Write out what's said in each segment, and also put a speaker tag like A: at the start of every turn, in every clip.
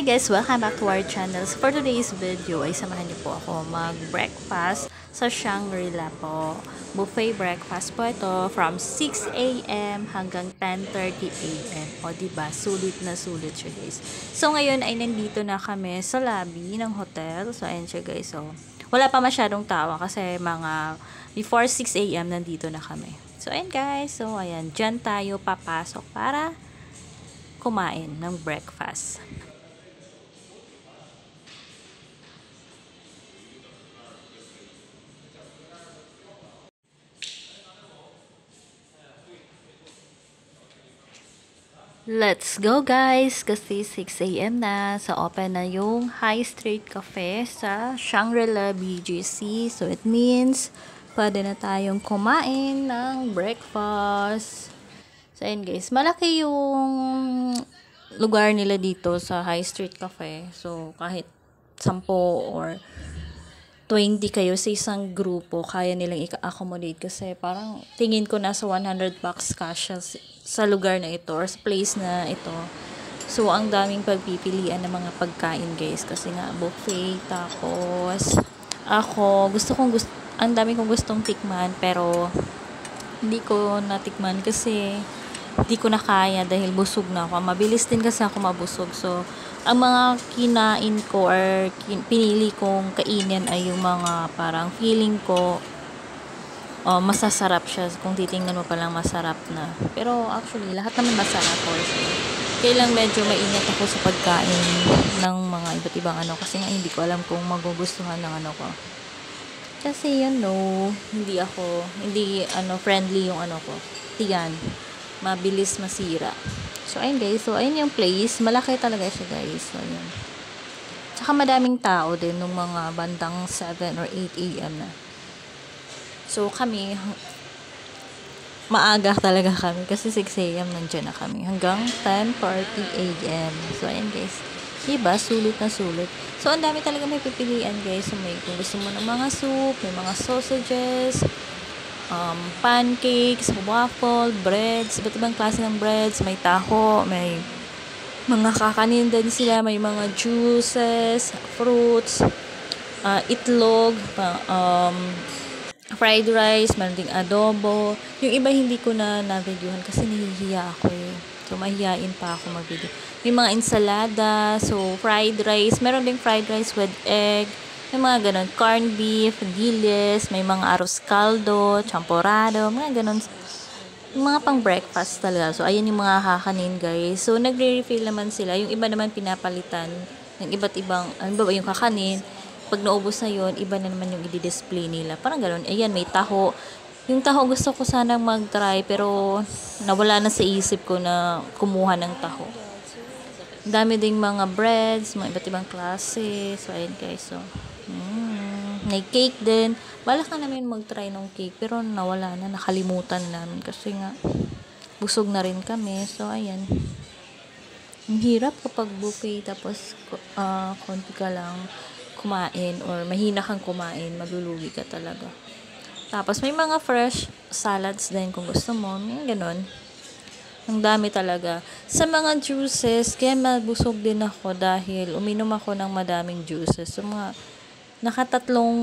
A: Hi guys! Welcome back to our channel. So for today's video ay samahan niyo po ako mag-breakfast sa Shangri-La po. Buffet breakfast po ito from 6 a.m. hanggang 10:30 a.m. O diba? Sulit na sulit siya guys. So ngayon ay nandito na kami sa lobby ng hotel. So ayan siya guys. So wala pa masyadong tao kasi mga before 6 a.m. nandito na kami. So ayan guys. So ayan. Dyan tayo papasok para kumain ng breakfast. Let's go guys! Kasi 6 a.m. na. So open na yung High Street Cafe sa Shangri-La BGC. So it means pwede na tayong kumain ng breakfast. So ayun guys, malaki yung lugar nila dito sa High Street Cafe. So kahit 10 or 20 kayo sa isang grupo, kaya nilang i-accommodate kasi parang tingin ko nasa $100 cash sa lugar na ito or sa place na ito. So, ang daming pagpipilian ng mga pagkain guys kasi nga buffet. Tapos, ang dami kong gustong tikman pero hindi ko natikman kasi hindi ko na kaya dahil busog na ako. Mabilis din kasi ako mabusog. So, ang mga kinain ko or pinili kong kainin ay yung mga parang feeling ko masasarap siya. Kung titingnan mo palang masarap na. Pero actually, lahat naman masarap for sure. Kaya lang medyo maingat ako sa pagkain ng mga iba't ibang kasi nga hindi ko alam kung magugustuhan ng ko. Kasi hindi friendly yung ko. Tiyan, mabilis masira. So, ayun guys. So, ayun yung place. Malaki talaga siya guys. So, ayun. Tsaka madaming tao din nung mga bandang 7 or 8 a.m. na. So, kami, maaga talaga kami. Kasi 6 a.m. nandiyan na kami. Hanggang 10:40 a.m. So, ayun guys. Diba? Sulit na sulit. So, ang dami talaga may pipilian guys. So, kung gusto mo ng mga soup, may mga sausages, pancakes, waffle, breads, iba't ibang klase ng breads, may taho, may mga kakanin din sila, may mga juices, fruits, itlog, fried rice, meron ding adobo. Yung iba hindi ko na-videohan kasi nahihiya ako eh. So, mahihiyain pa ako mag-video. May mga ensalada, so fried rice, meron ding fried rice with egg, may mga ganon, corned beef, dilis, may mga arroz caldo, champorado, mga ganon. Yung mga pang breakfast talaga. So, ayan yung mga kakanin guys. So, nagre-refill naman sila. Yung iba naman pinapalitan ng iba't ibang, yung kakanin. Pag naubos na yun, iba na naman yung i-display nila. Parang ganon. Ayan, may taho. Yung taho gusto ko sanang mag-try pero nawala na sa isip ko na kumuha ng taho. Dami ding mga breads, mga iba't ibang klase. So, ayan guys. So, may cake din. Balak na namin mag-try ng cake pero nawala na, nakalimutan namin kasi nga busog na rin kami. So, ayan. Ang hirap kapag buffet tapos konti ka lang kumain or mahina kang kumain, maglulugi ka talaga. Tapos, may mga fresh salads din kung gusto mo. May ganon. Ang dami talaga. Sa mga juices, kaya mabusog din ako dahil uminom ako ng madaming juices. So, nakatatlong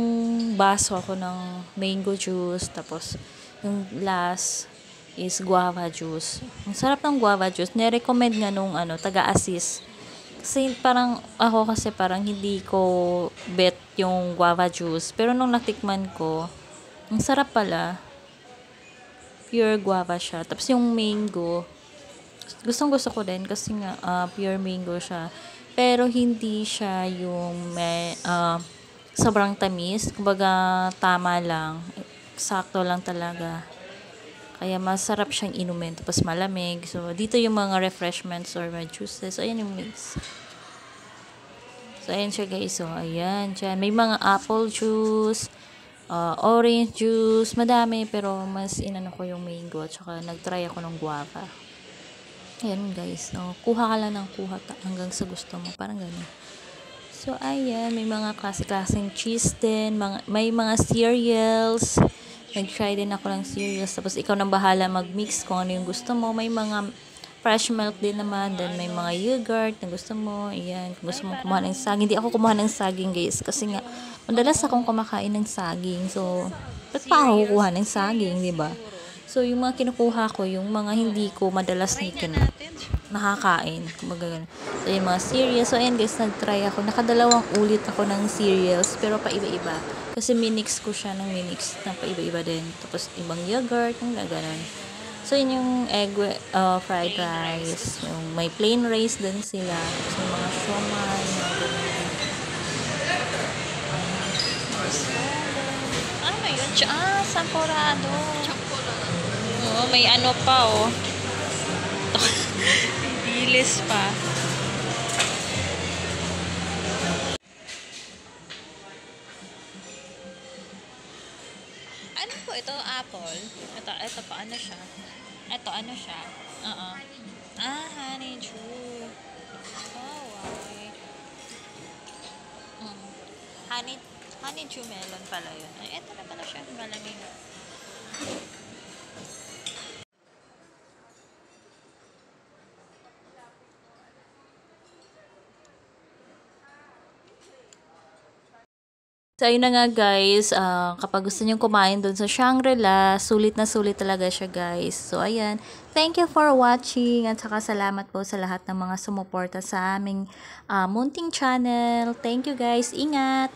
A: baso ako ng mango juice. Tapos, yung last is guava juice. Ang sarap ng guava juice. Nirecommend nga nung taga-assist. Kasi parang hindi ko bet yung guava juice. Pero nung natikman ko, ang sarap pala. Pure guava siya. Tapos yung mango, gustong gusto ko din kasi nga pure mango siya. Pero hindi siya yung sobrang tamis. Kumbaga tama lang. Sakto lang talaga. Kaya masarap siyang inumin. Tapos malamig. So dito yung mga refreshments or mga juices. So ayan yung mix. So ayan siya guys. So ayan siya. May mga apple juice, orange juice, madami pero mas inano ko yung mango at saka nagtry ako ng guava. Ayan guys, so, kuha ka lang ng kuha hanggang sa gusto mo, parang gano'n. So ayan, may mga klase-klaseng cheese din, may mga cereals, nag-try din ako ng cereals, tapos ikaw nang bahala mag-mix kung ano yung gusto mo. May mga fresh milk din naman. Then, may mga yogurt na gusto mo. Ayan, kung gusto mo kumuha ng saging. Hindi ako kumuha ng saging, guys. Kasi nga, madalas akong kumakain ng saging. So, ba't pa ako kukuha ng saging, di ba? So, yung mga kinukuha ko, yung mga hindi ko madalas nakakain. Kumbaga ganun. So, yung mga cereals. So, ayan guys, nag-try ako. Nakadalawang ulit ako ng cereals, pero paiba-iba. Kasi minix ko siya ng minix na paiba-iba din. Tapos, ibang yogurt, yung gano'n. So, yun yung egg fried rice. Yung may plain rice din sila. Tapos, yung mga siomai, mga ganun. Ano yun? Sampurado. Oo, may ano pa, oh. May dilis pa. Ano po ito? Apple? Ito pa, ano siya? Ito, ano siya? Honeydew. Oh, wow. Honeydew melon pala yun. Ay, ito na pala siya. Malamig. So, ayun na nga guys, kapag gusto nyo kumain dun sa Shangri-La, sulit na sulit talaga siya guys. So, ayan. Thank you for watching at saka salamat po sa lahat ng mga sumuporta sa aming munting channel. Thank you guys. Ingat!